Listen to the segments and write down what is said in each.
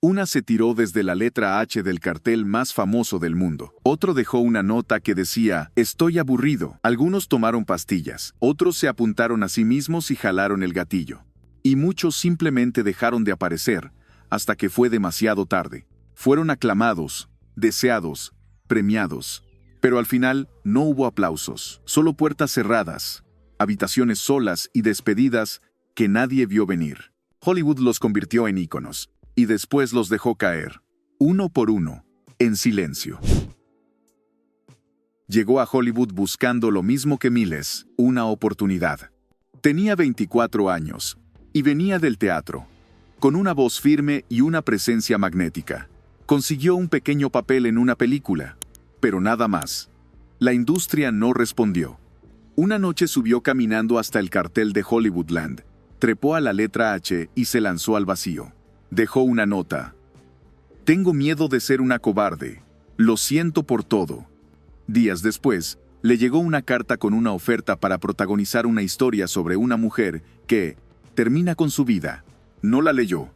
Una se tiró desde la letra H del cartel más famoso del mundo. Otro dejó una nota que decía, «Estoy aburrido». Algunos tomaron pastillas, otros se apuntaron a sí mismos y jalaron el gatillo. Y muchos simplemente dejaron de aparecer, hasta que fue demasiado tarde. Fueron aclamados, deseados, premiados. Pero al final no hubo aplausos, solo puertas cerradas, habitaciones solas y despedidas que nadie vio venir. Hollywood los convirtió en íconos. Y después los dejó caer, uno por uno, en silencio. Llegó a Hollywood buscando lo mismo que miles, una oportunidad. Tenía 24 años, y venía del teatro, con una voz firme y una presencia magnética. Consiguió un pequeño papel en una película, pero nada más. La industria no respondió. Una noche subió caminando hasta el cartel de Hollywoodland, trepó a la letra H y se lanzó al vacío. Dejó una nota. «Tengo miedo de ser una cobarde. Lo siento por todo». Días después, le llegó una carta con una oferta para protagonizar una historia sobre una mujer que termina con su vida. No la leyó.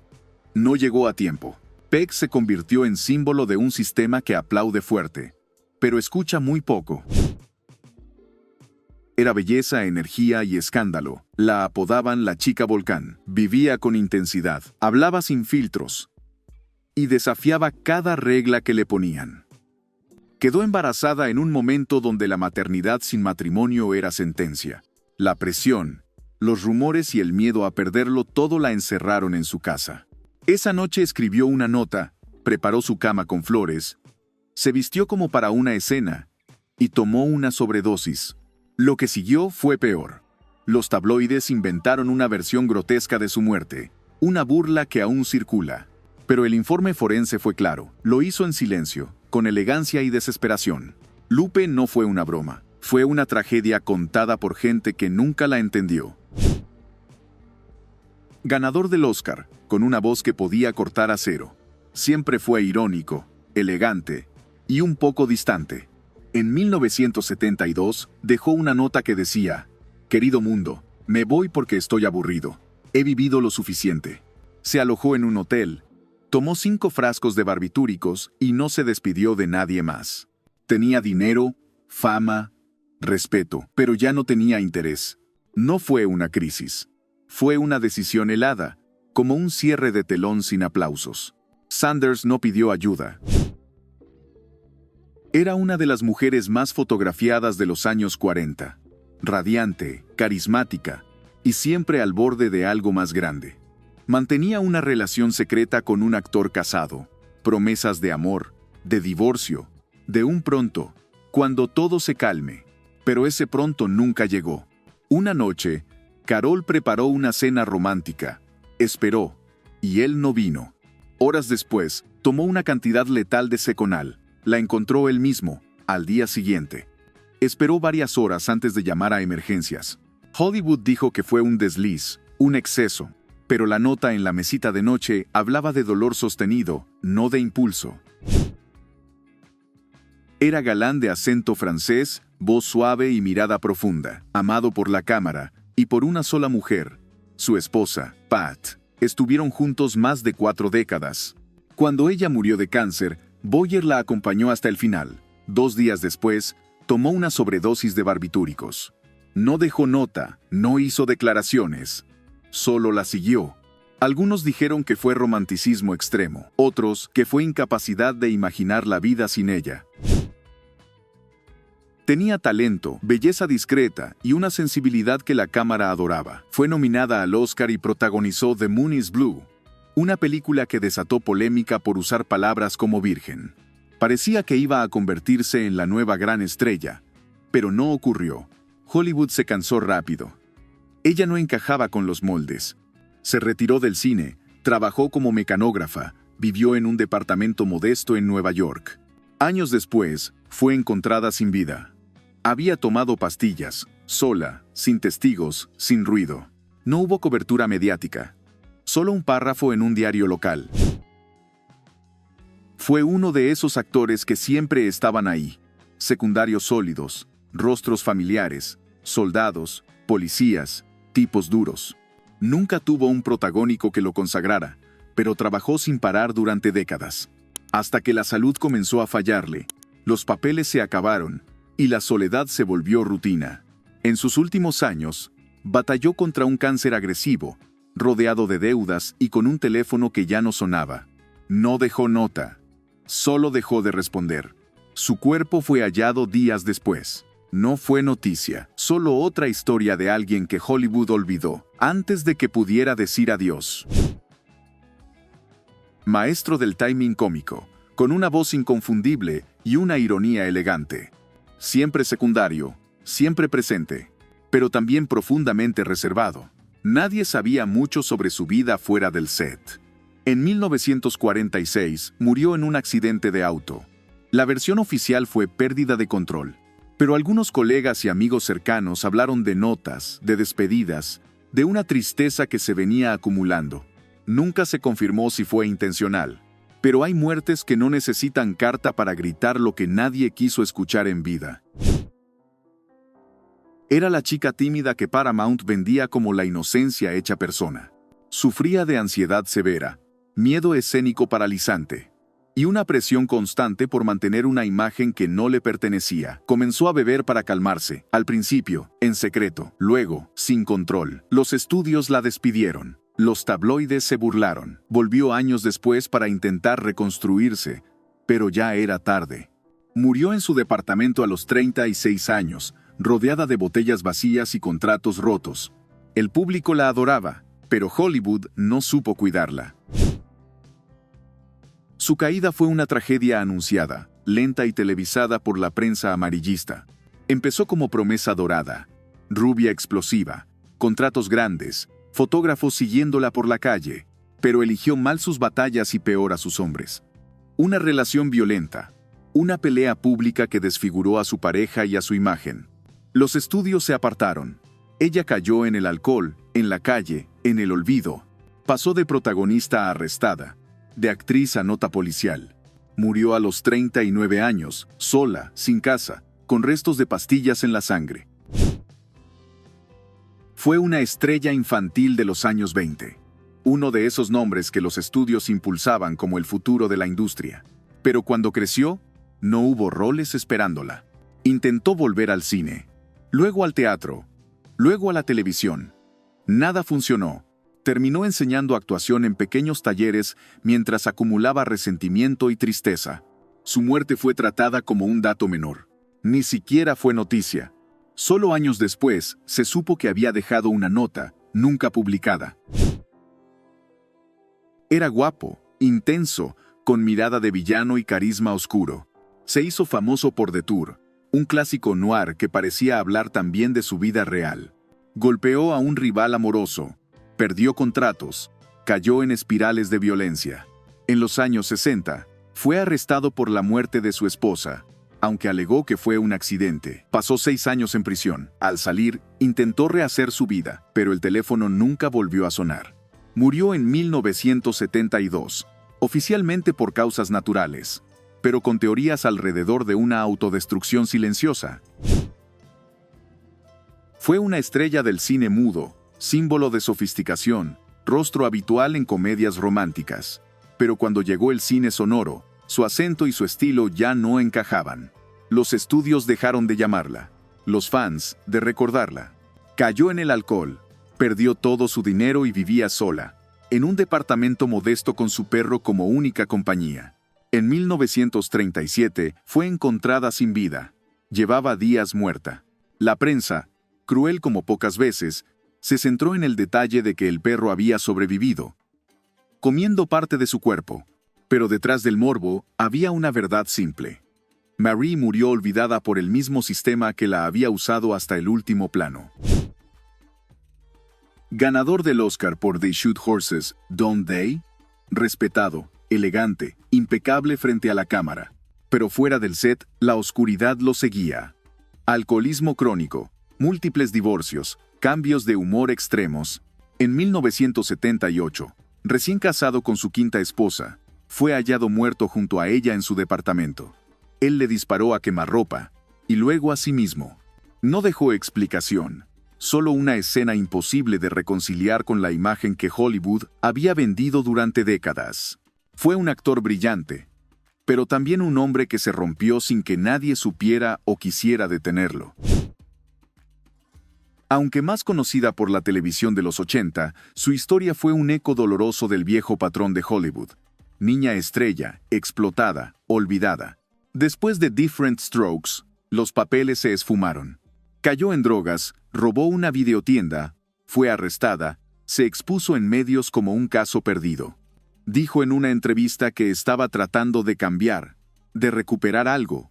No llegó a tiempo. Peg se convirtió en símbolo de un sistema que aplaude fuerte, pero escucha muy poco. Era belleza, energía y escándalo. La apodaban la chica volcán. Vivía con intensidad, hablaba sin filtros y desafiaba cada regla que le ponían. Quedó embarazada en un momento donde la maternidad sin matrimonio era sentencia. La presión, los rumores y el miedo a perderlo todo la encerraron en su casa. Esa noche escribió una nota, preparó su cama con flores, se vistió como para una escena y tomó una sobredosis. Lo que siguió fue peor. Los tabloides inventaron una versión grotesca de su muerte, una burla que aún circula. Pero el informe forense fue claro, lo hizo en silencio, con elegancia y desesperación. Lupe no fue una broma, fue una tragedia contada por gente que nunca la entendió. Ganador del Oscar, con una voz que podía cortar acero. Siempre fue irónico, elegante y un poco distante. En 1972 dejó una nota que decía, «Querido mundo, me voy porque estoy aburrido. He vivido lo suficiente». Se alojó en un hotel, tomó 5 frascos de barbitúricos y no se despidió de nadie más. Tenía dinero, fama, respeto, pero ya no tenía interés. No fue una crisis. Fue una decisión helada, como un cierre de telón sin aplausos. Sanders no pidió ayuda. Era una de las mujeres más fotografiadas de los años 40. Radiante, carismática y siempre al borde de algo más grande. Mantenía una relación secreta con un actor casado, promesas de amor, de divorcio, de un pronto, cuando todo se calme. Pero ese pronto nunca llegó. Una noche, Carol preparó una cena romántica. Esperó, y él no vino. Horas después, tomó una cantidad letal de Seconal. La encontró él mismo, al día siguiente. Esperó varias horas antes de llamar a emergencias. Hollywood dijo que fue un desliz, un exceso, pero la nota en la mesita de noche hablaba de dolor sostenido, no de impulso. Era galán de acento francés, voz suave y mirada profunda, amado por la cámara y por una sola mujer, su esposa, Pat. Estuvieron juntos más de 4 décadas. Cuando ella murió de cáncer, Boyer la acompañó hasta el final. 2 días después, tomó una sobredosis de barbitúricos. No dejó nota, no hizo declaraciones. Solo la siguió. Algunos dijeron que fue romanticismo extremo, otros que fue incapacidad de imaginar la vida sin ella. Tenía talento, belleza discreta y una sensibilidad que la cámara adoraba. Fue nominada al Oscar y protagonizó The Moon is Blue, una película que desató polémica por usar palabras como virgen. Parecía que iba a convertirse en la nueva gran estrella, pero no ocurrió. Hollywood se cansó rápido. Ella no encajaba con los moldes. Se retiró del cine, trabajó como mecanógrafa, vivió en un departamento modesto en Nueva York. Años después, fue encontrada sin vida. Había tomado pastillas, sola, sin testigos, sin ruido. No hubo cobertura mediática. Solo un párrafo en un diario local. Fue uno de esos actores que siempre estaban ahí. Secundarios sólidos, rostros familiares, soldados, policías, tipos duros. Nunca tuvo un protagónico que lo consagrara, pero trabajó sin parar durante décadas. Hasta que la salud comenzó a fallarle, los papeles se acabaron y la soledad se volvió rutina. En sus últimos años, batalló contra un cáncer agresivo, rodeado de deudas y con un teléfono que ya no sonaba. No dejó nota. Solo dejó de responder. Su cuerpo fue hallado días después. No fue noticia, solo otra historia de alguien que Hollywood olvidó, antes de que pudiera decir adiós. Maestro del timing cómico, con una voz inconfundible y una ironía elegante. Siempre secundario, siempre presente, pero también profundamente reservado. Nadie sabía mucho sobre su vida fuera del set. En 1946 murió en un accidente de auto. La versión oficial fue pérdida de control, pero algunos colegas y amigos cercanos hablaron de notas, de despedidas, de una tristeza que se venía acumulando. Nunca se confirmó si fue intencional, pero hay muertes que no necesitan carta para gritar lo que nadie quiso escuchar en vida. Era la chica tímida que Paramount vendía como la inocencia hecha persona. Sufría de ansiedad severa, miedo escénico paralizante y una presión constante por mantener una imagen que no le pertenecía. Comenzó a beber para calmarse, al principio, en secreto, luego, sin control. Los estudios la despidieron. Los tabloides se burlaron. Volvió años después para intentar reconstruirse, pero ya era tarde. Murió en su departamento a los 36 años, rodeada de botellas vacías y contratos rotos. El público la adoraba, pero Hollywood no supo cuidarla. Su caída fue una tragedia anunciada, lenta y televisada por la prensa amarillista. Empezó como promesa dorada, rubia explosiva, contratos grandes, fotógrafos siguiéndola por la calle, pero eligió mal sus batallas y peor a sus hombres. Una relación violenta, una pelea pública que desfiguró a su pareja y a su imagen. Los estudios se apartaron. Ella cayó en el alcohol, en la calle, en el olvido. Pasó de protagonista a arrestada, de actriz a nota policial. Murió a los 39 años, sola, sin casa, con restos de pastillas en la sangre. Fue una estrella infantil de los años 20. Uno de esos nombres que los estudios impulsaban como el futuro de la industria. Pero cuando creció, no hubo roles esperándola. Intentó volver al cine, luego al teatro, luego a la televisión. Nada funcionó. Terminó enseñando actuación en pequeños talleres mientras acumulaba resentimiento y tristeza. Su muerte fue tratada como un dato menor. Ni siquiera fue noticia. Solo años después se supo que había dejado una nota, nunca publicada. Era guapo, intenso, con mirada de villano y carisma oscuro. Se hizo famoso por The Tour, un clásico noir que parecía hablar también de su vida real. Golpeó a un rival amoroso, perdió contratos, cayó en espirales de violencia. En los años 60, fue arrestado por la muerte de su esposa, aunque alegó que fue un accidente. Pasó 6 años en prisión. Al salir, intentó rehacer su vida, pero el teléfono nunca volvió a sonar. Murió en 1972, oficialmente por causas naturales, pero con teorías alrededor de una autodestrucción silenciosa. Fue una estrella del cine mudo, símbolo de sofisticación, rostro habitual en comedias románticas. Pero cuando llegó el cine sonoro, su acento y su estilo ya no encajaban. Los estudios dejaron de llamarla, los fans de recordarla. Cayó en el alcohol, perdió todo su dinero y vivía sola, en un departamento modesto con su perro como única compañía. En 1937 fue encontrada sin vida. Llevaba días muerta. La prensa, cruel como pocas veces, se centró en el detalle de que el perro había sobrevivido, comiendo parte de su cuerpo. Pero detrás del morbo había una verdad simple. Marie murió olvidada por el mismo sistema que la había usado hasta el último plano. Ganador del Oscar por They Shoot Horses, Don't They? Respetado, elegante, impecable frente a la cámara. Pero fuera del set, la oscuridad lo seguía. Alcoholismo crónico, múltiples divorcios, cambios de humor extremos. En 1978, recién casado con su quinta esposa, fue hallado muerto junto a ella en su departamento. Él le disparó a quemarropa, y luego a sí mismo. No dejó explicación. solo una escena imposible de reconciliar con la imagen que Hollywood había vendido durante décadas. Fue un actor brillante, pero también un hombre que se rompió sin que nadie supiera o quisiera detenerlo. Aunque más conocida por la televisión de los 80, su historia fue un eco doloroso del viejo patrón de Hollywood. Niña estrella, explotada, olvidada. Después de Diff'rent Strokes, los papeles se esfumaron. Cayó en drogas, robó una videotienda, fue arrestada, se expuso en medios como un caso perdido. Dijo en una entrevista que estaba tratando de cambiar, de recuperar algo,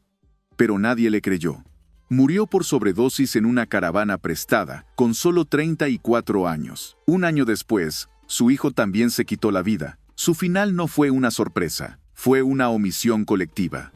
pero nadie le creyó. Murió por sobredosis en una caravana prestada, con solo 34 años. Un año después, su hijo también se quitó la vida. Su final no fue una sorpresa, fue una omisión colectiva.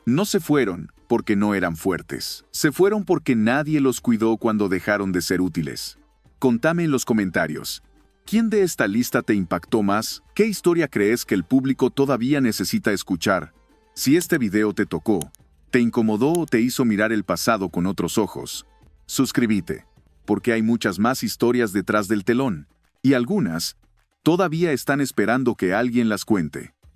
No se fueron porque no eran fuertes. Se fueron porque nadie los cuidó cuando dejaron de ser útiles. Contame en los comentarios. ¿Quién de esta lista te impactó más? ¿Qué historia crees que el público todavía necesita escuchar? Si este video te tocó, te incomodó o te hizo mirar el pasado con otros ojos, suscríbete, porque hay muchas más historias detrás del telón, y algunas todavía están esperando que alguien las cuente.